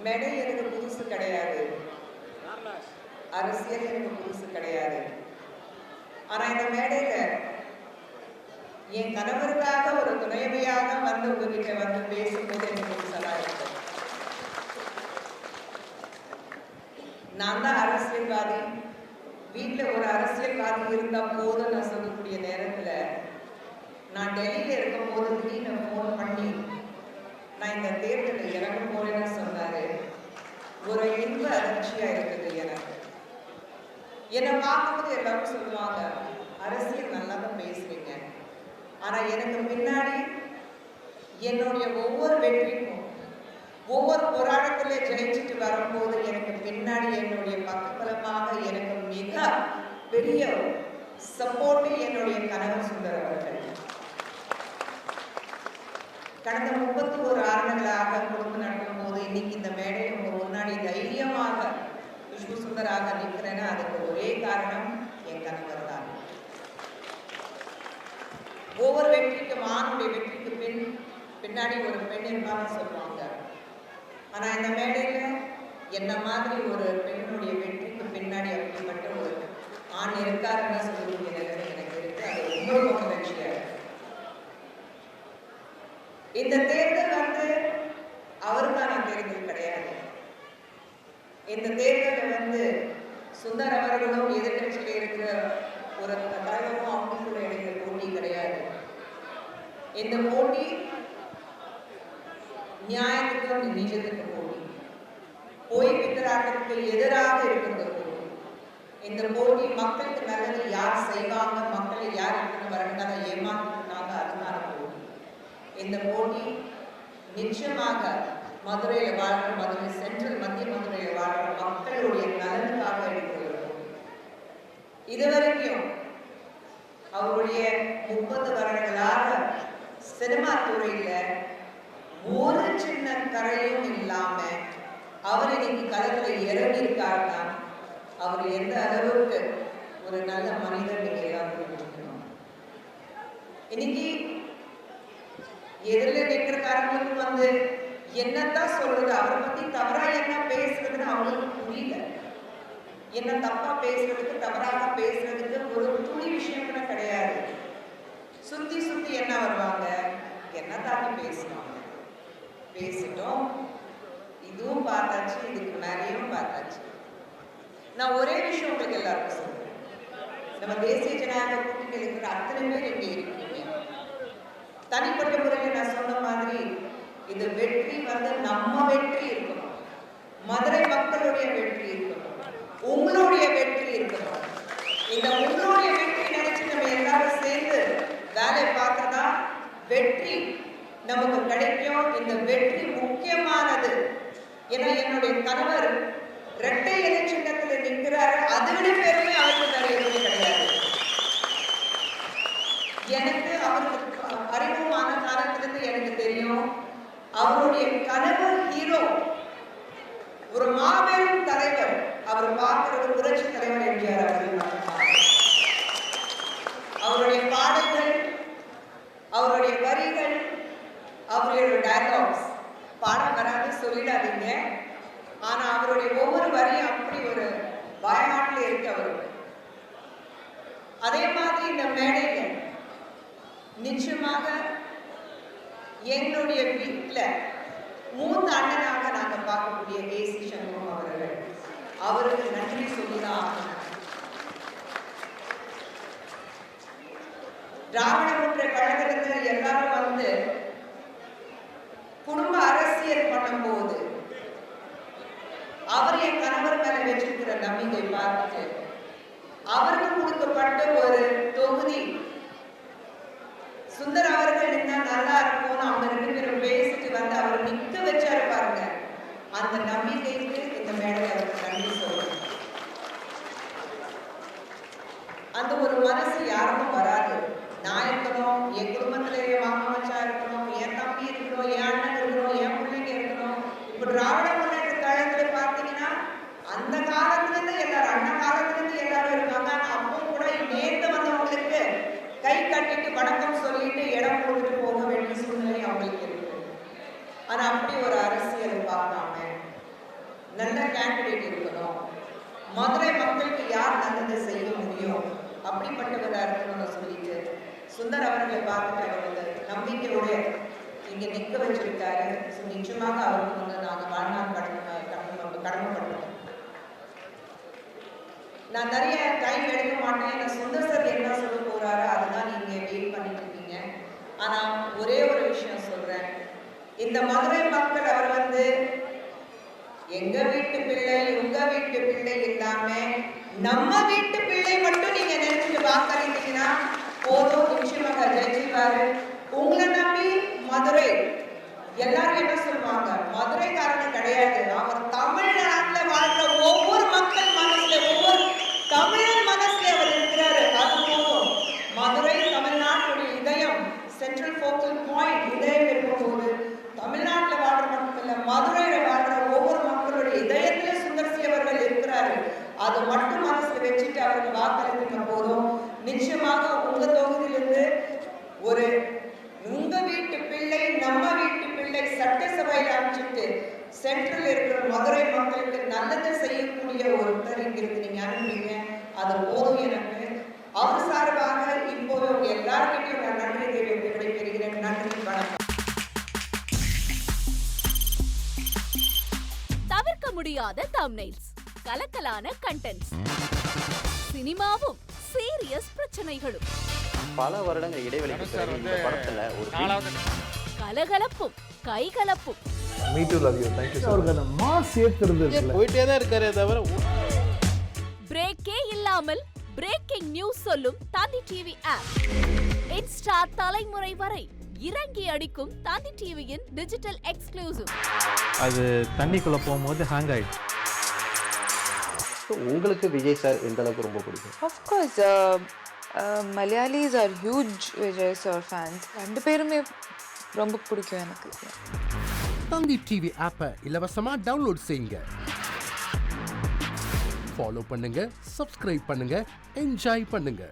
மேடை எனக்கு புதுசு கிடையாது, அரசியல் எனக்கு புதுசு கிடையாது. ஆனா இந்த மேடையில என் கணவருக்காக ஒரு துணைவியாக வந்து உங்ககிட்ட வந்து பேசும்போது எனக்கு புதுசா இருக்கு. நான் தான் அரசியல்வாதி, வீட்டில் ஒரு அரசியல்வாதி இருந்தா போதும் நான் சொல்லக்கூடிய நேரத்துல நான் டெல்லியில இருக்கும் போது திடீர்னு ஃபோன் பண்ணி நான் இந்த தேர்தலில் இறங்க போறேன்னு சொன்னாரு. ஒரு இன்ப அதிர்ச்சியா இருக்குது எனக்கு. என்னை பார்க்கும்போது எல்லாரும் சொல்லுவாங்க, அரசியல் நல்லா தான் பேசுறீங்க, ஆனா எனக்கு பின்னாடி என்னுடைய ஒவ்வொரு வெற்றிக்கும் ஒவ்வொரு போராட்டத்திலே ஜெயிச்சுட்டு வரும்போது எனக்கு பின்னாடி என்னுடைய பக்கபலமாக எனக்கு மிக பெரிய சப்போர்ட் என்னுடைய கணவர் சுந்தர் அவர்கள். கடந்த 31 ஆண்டுகளாக குடும்பம் நடக்கும் போது இன்னைக்கு இந்த மேடையில் உங்க முன்னாடி தைரியமாக விஷ்ணு சுந்தராக நிற்கிறேன்னா அதுக்கு ஒரே காரணம் என் கணவர் தான். ஒவ்வொரு வெற்றிக்கும் ஆணுடைய வெற்றிக்கு பின்னாடி ஒரு பெண் இருப்பாங்க சொல்லுவாங்க. ஆனா இந்த மேடையில என்ன மாதிரி ஒரு பெண்ணுடைய வெற்றிக்கு பின்னாடி அப்படிப்பட்ட ஒரு ஆண் இருக்காருன்னு சொல்லக்கூடிய நிலைமை எனக்கு இருக்கு. அது ரொம்ப மகிழ்ச்சியா இருக்கு. இந்த தேர்தல் வந்து அவருக்கான தேர்தல் கிடையாது. இந்த தேர்தலில் வந்து சுந்தர் அவர்களும் எதிர்கட்சியில் இருக்கிற ஒரு தலைவரும் அவங்களுக்குள்ள இடையில போட்டி கிடையாது. இந்த போட்டி நியாயத்துக்கும் நிஜத்துக்கு போட்டி, போய் பித்தராட்டத்துக்கு எதிராக இருக்கிற போட்டி. இந்த போட்டி மக்களுக்கு நல்லது யார் செய்வாங்க, மக்களை யார் எடுத்துன்னு வரணுங்கிறத ஏமாத்துனாங்க, அதுக்கான போட்டி. இந்த போட்டி நிச்சயமாக மதுரையில் வாழ்ற, மதுரை சென்ட்ரல் மத்திய மதுரையில் வாழ்ற மக்களுடைய நலனுக்காக இருக்கிற போட்டி. இதுவரைக்கும் அவருடைய 30 வருடங்களாக சினிமா துறையில ஒரு சின்ன கரையும் இல்லாம அவர் இன்னைக்கு களத்துல இறங்கி இருக்காருன்னா அவர் எந்த அளவுக்கு ஒரு நல்ல மனிதர் நீங்க எல்லாரும் புரிஞ்சுக்கணும். இன்னைக்கு எதிரில் நிற்கிறக்காரங்களுக்கு வந்து என்னத்தான் சொல்றது, அவரை பத்தி தவறா என்ன பேசுறதுன்னு அவங்களுக்கு புரியல. என்ன தப்பா பேசுறதுக்கு, தவறாக பேசுறதுக்கு ஒரு துளி விஷயம் கூட கிடையாது. சுத்தி சுத்தி என்ன வருவாங்க, என்ன தாண்டி பேசுவாங்க. பேசிட்டோம், இதுவும் பார்த்தாச்சு, இதுக்கு மேலேயும் பார்த்தாச்சு. நான் ஒரே விஷயம் உங்களுக்கு எல்லாருக்கும் சொல்றேன், நம்ம தேசிய ஜனநாயக கூட்டணியில் இருக்கிற அத்தனை பேர் இங்கே இருக்கீங்க. தனிப்பட்ட முறையில் நான் சொன்ன மாதிரி இது வெற்றி வந்து நம்ம வெற்றி இருக்கணும், மதுரை மக்களுடைய வெற்றி இருக்கணும், உங்களுடைய வெற்றி இருக்கணும். இந்த உங்களுடைய வெற்றி நினைச்சு நம்ம எல்லாரும் சேர்ந்து வேலை பார்த்தா வெற்றி நமக்கு கிடைக்கும். இந்த வெற்றி முக்கியமானது. ஏன்னா என்னுடைய கணவர் இரட்டை இலை சின்னத்தில் நிற்கிறாரு, அதை விட பெருமை அவருக்கு வேற எதுவுமே கிடையாது. எனக்கு அவருக்கு அறிமுகமான காலத்திலிருந்து எனக்கு தெரியும், அவருடைய கனவு ஹீரோ, ஒரு மாபெரும் தலைவர். அவர் பார்க்கிற புரட்சி தலைவர் எம்ஜிஆர் அவர்கள் மட்டும்தான். அவருடைய பாடல்கள், அவருடைய வரிகள், அவருடைய டயலாக்ஸ், பாடம் வராது சொல்லிடாதீங்க, ஆனா அவருடைய ஒவ்வொரு வரியும் அப்படி ஒரு பயநாட்டில் இருக்கு அவருக்கு. அதே மாதிரி இந்த மேடையில நிச்சயமாக எங்களுடைய வீட்டில் மூத்த அண்ணனாக நாங்கள் பார்க்கக்கூடிய ஏசி சண்முகம் அவர்கள், அவருக்கு நன்றி சொல்லிதான். திராவிட முன்னேற்ற கழகத்தில் எல்லாரும் வந்து குடும்ப அரசியல் பண்ணும்போது அவர் என் கணவர் மேல வச்சிருக்கிற நம்பிக்கை பார்த்துட்டு அவருக்கு கொடுக்கப்பட்ட ஒரு தொகுதி சுந்தர் அவர்கள் நின்னா நல்லா இருக்கும்னு அவங்க 2 பேரும் பேசிட்டு வந்து அவர் நிக்க வச்சாரு பாருங்க. அந்த நம்பிக்கைக்கு இந்த மேடையில் அவருக்கு நன்றி சொல்றேன். அந்த ஒரு மனசு யாருக்கும் வராது. நான் இருக்கணும், என் குடும்பத்துல என் மாமா மச்சா இருக்கணும், என் தம்பி இருக்கணும், என் அண்ணன் இருக்கணும், என் பிள்ளைங்க இருக்கணும். இப்ப திராவிட முன்னேற்ற கழகத்துல பாத்தீங்கன்னா அந்த காலத்துல இருந்து எல்லாரும், அண்ணன் காலத்துல இருந்து எல்லாரும் இருக்காங்க. அப்போ கூட நேர்ந்து வந்தவங்களுக்கு கை கட்டிட்டு வணக்கம் சொல்லிட்டு இடம் கொடுத்துட்டு போக வேண்டிய சூழ்நிலை அவங்களுக்கு இருக்கு. ஆனா அப்படி ஒரு அரசியல் பார்க்காம நல்ல கேண்டிடேட் இருக்கணும், மதுரை மக்களுக்கு யார் நல்லது செய்ய முடியும் அப்படிப்பட்டவராக இருக்கணும்னு சொல்லிட்டு சுந்தர் அவர்களை பார்த்துட்டு அவர் வந்து நம்பிக்கையோட இங்கே நிற்க வச்சிருக்காரு. நிச்சயமாக அவருக்கு வந்து நாங்கள் வாழ்நாள் கடமைப்பட்டோம். நான் நிறைய டைம் எடுக்க மாட்டேன். நான் சுந்தர் சார் என்ன சொல்ல போறாரோ அதுதான் நீங்க வெயிட் பண்ணிட்டு இருக்கீங்க. ஆனா ஒரே ஒரு விஷயம் சொல்றேன், இந்த மதுரை மக்கள் அவர் வந்து எங்க வீட்டு பிள்ளை உங்க வீட்டு பிள்ளை இல்லாம நம்ம வீட்டு பிள்ளை மட்டும் நீங்க நினைச்சிட்டு வாக்களித்தீங்கன்னா போதும், நிச்சயமாக ஜெயிச்சிருவாரு. உங்களை நம்பி மதுரை எல்லாரும் என்ன சொல்லுவாங்க, மதுரைக்காரன் கிடையாது, அவர் தமிழ்நாட்டுல வாழ்ற ஒவ்வொரு மக்கள் மனசுல ஒவ்வொரு தமிழர் மனசுல அவர் இருக்கிறாரு. அது போதும். மதுரை தமிழ்நாட்டுடைய இதயம், சென்ட்ரல் ஃபோக்கல் பாயிண்ட் இதயம் இருக்கும்போது தமிழ்நாட்டில் வாழ்ற மக்கள் மதுரையில வாழ்ற ஒவ்வொரு மக்களுடைய இதயத்துல சுந்தர் சி அவர்கள் இருக்கிறாரு. அது மட்டும் மனசுல வச்சுட்டு அவருக்கு வாக்களிக்கிற போதும் நிச்சயமாக உங்க தொகுதியிலிருந்து ஒரு உங்க வீட்டு பிள்ளை நம்ம வீட்டு பிள்ளை சட்டசபையில் அமைச்சிட்டு சென்ட்ரல் இருக்கிற மதுரை மக்களுக்கு நல்லது செய்யக்கூடிய ஒருத்தர் இங்க இருக்கு, நீங்க அனுப்புறீங்க. அது போதும் எனக்கு. அவர் சார்பாக இப்போ எல்லார்கிட்டையும் நான் நன்றி தெரிவித்து விடைபெறுகிறேன். நன்றி, வணக்கம். தவிர்க்க முடியாத தம்ப்நெயில்ஸ், கலக்கலான கண்டென்ட்ஸ், சினிமாவும் சீரியஸ் பிரச்சனைகளும், பல வருடங்கள் இடைவெளிக்கு பிறகு இந்த படத்துல ஒரு கலகலப்பும் கைகலப்பும், me too love you, thank you sir. அவருக்கு அந்த மாஸ் ஏத்துறது போயிட்டே தான் இருக்காரே தவிர பிரேக்கே இல்லாமல் பிரேக்கிங் நியூஸ் சொல்லும் தந்தி டிவி ஆப். இன்ஸ்டா தலைமுறை வரை இறங்கி அடிக்கும் தந்தி டிவியின் டிஜிட்டல் எக்ஸ்க்ளூசிவ். அது தண்ணிக்குள்ள போகும்போது ஹேங் ஆயிடுச்சு. உங்களுக்கு விஜய் சார் எந்த அளவுக்கு ரொம்ப பிடிக்கும்? Of course, Malayalis are huge Vijay sir fans. ரெண்டு பேருமே ரொம்ப பிடிக்கும் எனக்கு. தந்தி டிவி ஆப்பை இலவசமா டவுன்லோட் செய்யுங்க, ஃபாலோ பண்ணுங்க, சப்ஸ்கிரைப் பண்ணுங்க, என்ஜாய் பண்ணுங்க.